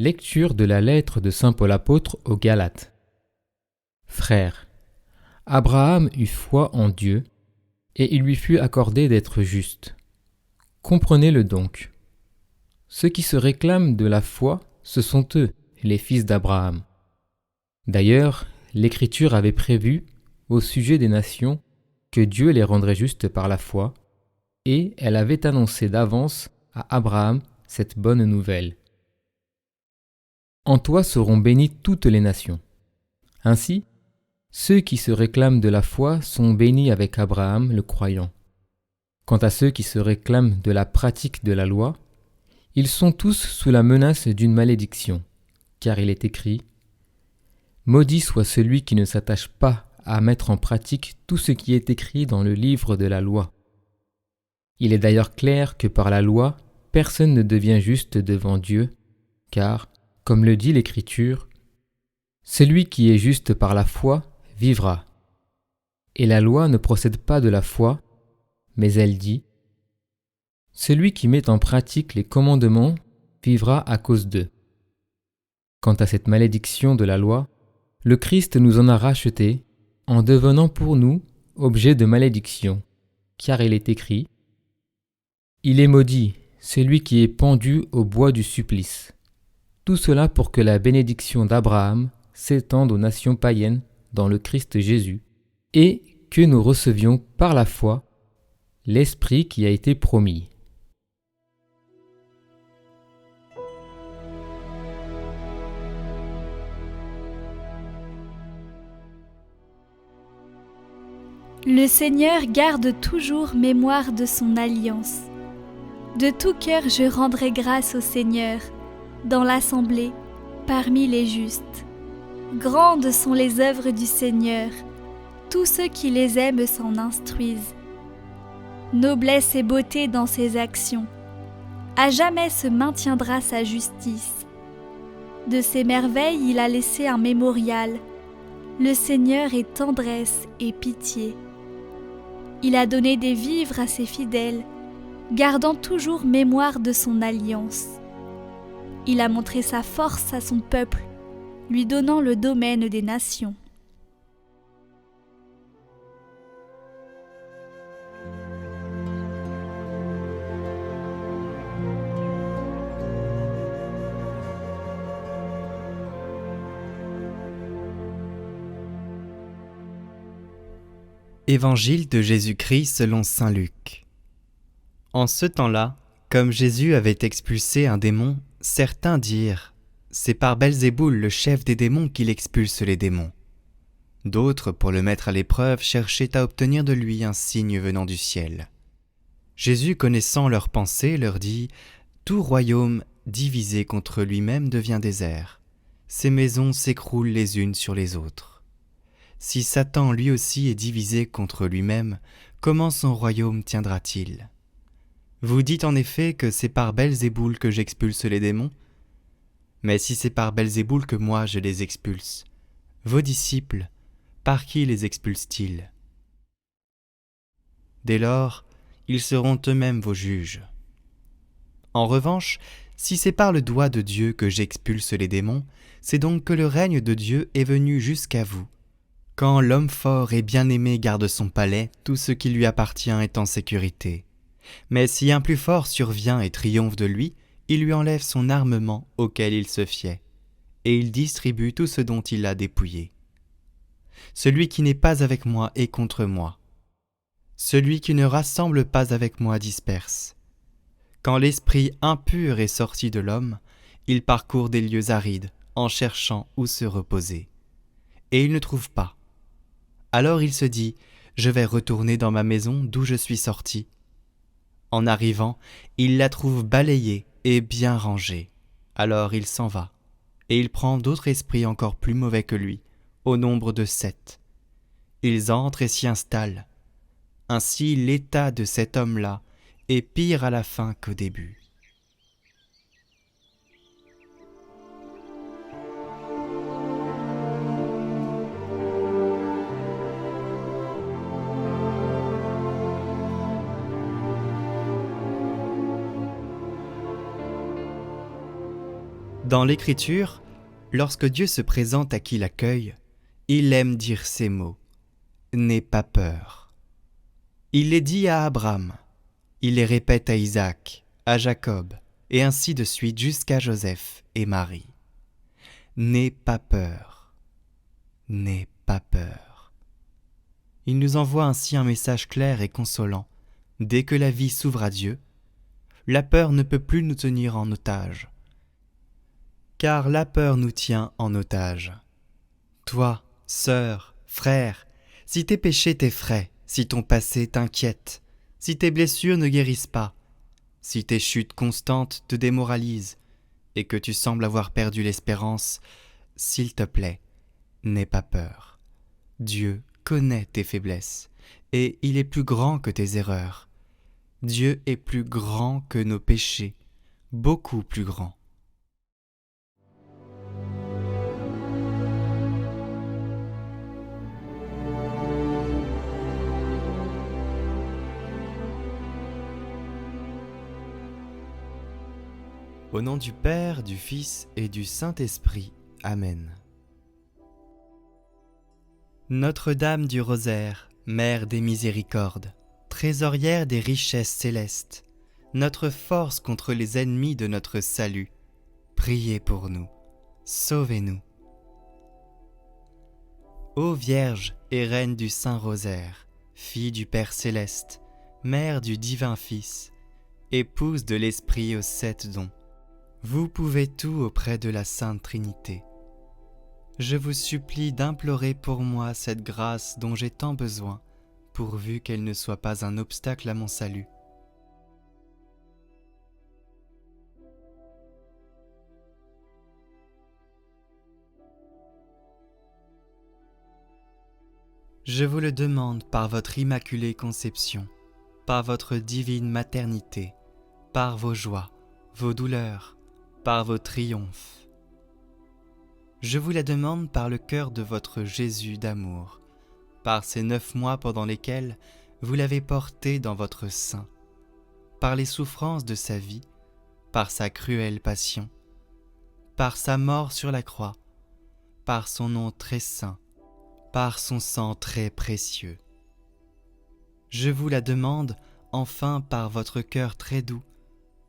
Lecture de la lettre de saint Paul apôtre aux Galates. Frères, Abraham eut foi en Dieu, et il lui fut accordé d'être juste. Comprenez-le donc. Ceux qui se réclament de la foi, ce sont eux, les fils d'Abraham. D'ailleurs, l'Écriture avait prévu, au sujet des nations, que Dieu les rendrait justes par la foi, et elle avait annoncé d'avance à Abraham cette bonne nouvelle. En toi seront bénies toutes les nations. Ainsi, ceux qui se réclament de la foi sont bénis avec Abraham le croyant. Quant à ceux qui se réclament de la pratique de la loi, ils sont tous sous la menace d'une malédiction, car il est écrit « Maudit soit celui qui ne s'attache pas à mettre en pratique tout ce qui est écrit dans le livre de la loi. » Il est d'ailleurs clair que par la loi, personne ne devient juste devant Dieu, car, comme le dit l'Écriture, « Celui qui est juste par la foi vivra. » Et la loi ne procède pas de la foi, mais elle dit « Celui qui met en pratique les commandements vivra à cause d'eux. » Quant à cette malédiction de la loi, le Christ nous en a rachetés en devenant pour nous objet de malédiction, car il est écrit « Il est maudit, celui qui est pendu au bois du supplice. » Tout cela pour que la bénédiction d'Abraham s'étende aux nations païennes dans le Christ Jésus, et que nous recevions par la foi l'Esprit qui a été promis. Le Seigneur garde toujours mémoire de son alliance. De tout cœur je rendrai grâce au Seigneur, dans l'assemblée, parmi les justes. Grandes sont les œuvres du Seigneur, tous ceux qui les aiment s'en instruisent. Noblesse et beauté dans ses actions, à jamais se maintiendra sa justice. De ses merveilles il a laissé un mémorial, le Seigneur est tendresse et pitié. Il a donné des vivres à ses fidèles, gardant toujours mémoire de son alliance. Il a montré sa force à son peuple, lui donnant le domaine des nations. Évangile de Jésus-Christ selon saint Luc. En ce temps-là, comme Jésus avait expulsé un démon, certains dirent « C'est par Belzéboul, le chef des démons, qu'il expulse les démons. » D'autres, pour le mettre à l'épreuve, cherchaient à obtenir de lui un signe venant du ciel. Jésus, connaissant leurs pensées, leur dit « Tout royaume divisé contre lui-même devient désert. Ses maisons s'écroulent les unes sur les autres. Si Satan lui aussi est divisé contre lui-même, comment son royaume tiendra-t-il ? Vous dites en effet que c'est par Belzéboul que j'expulse les démons ? Mais si c'est par Belzéboul que moi je les expulse, vos disciples, par qui les expulsent-ils ? Dès lors, ils seront eux-mêmes vos juges. En revanche, si c'est par le doigt de Dieu que j'expulse les démons, c'est donc que le règne de Dieu est venu jusqu'à vous. Quand l'homme fort et bien-aimé garde son palais, tout ce qui lui appartient est en sécurité. Mais si un plus fort survient et triomphe de lui, il lui enlève son armement auquel il se fiait, et il distribue tout ce dont il a dépouillé. Celui qui n'est pas avec moi est contre moi. Celui qui ne rassemble pas avec moi disperse. Quand l'esprit impur est sorti de l'homme, il parcourt des lieux arides en cherchant où se reposer. Et il ne trouve pas. Alors il se dit « Je vais retourner dans ma maison d'où je suis sorti. » En arrivant, il la trouve balayée et bien rangée. Alors il s'en va, et il prend d'autres esprits encore plus mauvais que lui, au nombre de 7. Ils entrent et s'y installent. Ainsi l'état de cet homme-là est pire à la fin qu'au début. Dans l'Écriture, lorsque Dieu se présente à qui l'accueille, il aime dire ces mots « N'aie pas peur ». Il les dit à Abraham, il les répète à Isaac, à Jacob, et ainsi de suite jusqu'à Joseph et Marie. N'aie pas peur, n'aie pas peur. Il nous envoie ainsi un message clair et consolant. Dès que la vie s'ouvre à Dieu, la peur ne peut plus nous tenir en otage. Car la peur nous tient en otage. Toi, sœur, frère, si tes péchés t'effraient, si ton passé t'inquiète, si tes blessures ne guérissent pas, si tes chutes constantes te démoralisent et que tu sembles avoir perdu l'espérance, s'il te plaît, n'aie pas peur. Dieu connaît tes faiblesses et il est plus grand que tes erreurs. Dieu est plus grand que nos péchés, beaucoup plus grand. Au nom du Père, du Fils et du Saint-Esprit. Amen. Notre-Dame du Rosaire, Mère des miséricordes, trésorière des richesses célestes, notre force contre les ennemis de notre salut, priez pour nous, sauvez-nous. Ô Vierge et Reine du Saint-Rosaire, fille du Père céleste, Mère du divin Fils, épouse de l'Esprit aux 7 dons, vous pouvez tout auprès de la Sainte Trinité. Je vous supplie d'implorer pour moi cette grâce dont j'ai tant besoin, pourvu qu'elle ne soit pas un obstacle à mon salut. Je vous le demande par votre immaculée conception, par votre divine maternité, par vos joies, vos douleurs, par vos triomphes. Je vous la demande par le cœur de votre Jésus d'amour, par ces 9 mois pendant lesquels vous l'avez porté dans votre sein, par les souffrances de sa vie, par sa cruelle passion, par sa mort sur la croix, par son nom très saint, par son sang très précieux. Je vous la demande enfin par votre cœur très doux,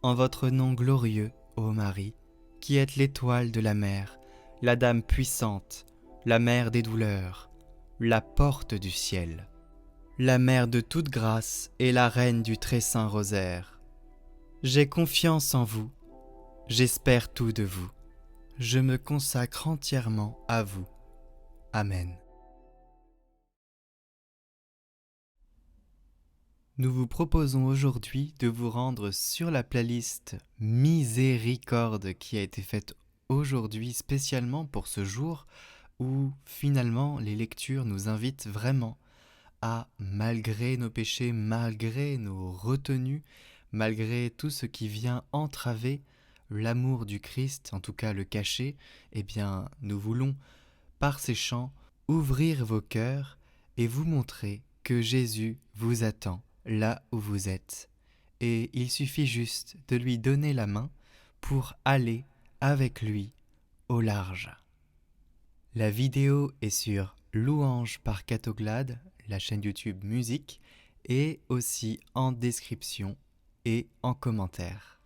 en votre nom glorieux, ô Marie, qui êtes l'étoile de la mer, la Dame puissante, la mère des douleurs, la porte du ciel, la mère de toute grâce et la reine du très saint rosaire. J'ai confiance en vous, j'espère tout de vous, je me consacre entièrement à vous. Amen. Nous vous proposons aujourd'hui de vous rendre sur la playlist Miséricorde qui a été faite aujourd'hui spécialement pour ce jour où finalement les lectures nous invitent vraiment à, malgré nos péchés, malgré nos retenues, malgré tout ce qui vient entraver l'amour du Christ, en tout cas le cacher, eh bien nous voulons par ces chants ouvrir vos cœurs et vous montrer que Jésus vous attend là où vous êtes, et il suffit juste de lui donner la main pour aller avec lui au large. La vidéo est sur Louange par Catoglade, la chaîne YouTube musique, et aussi en description et en commentaire.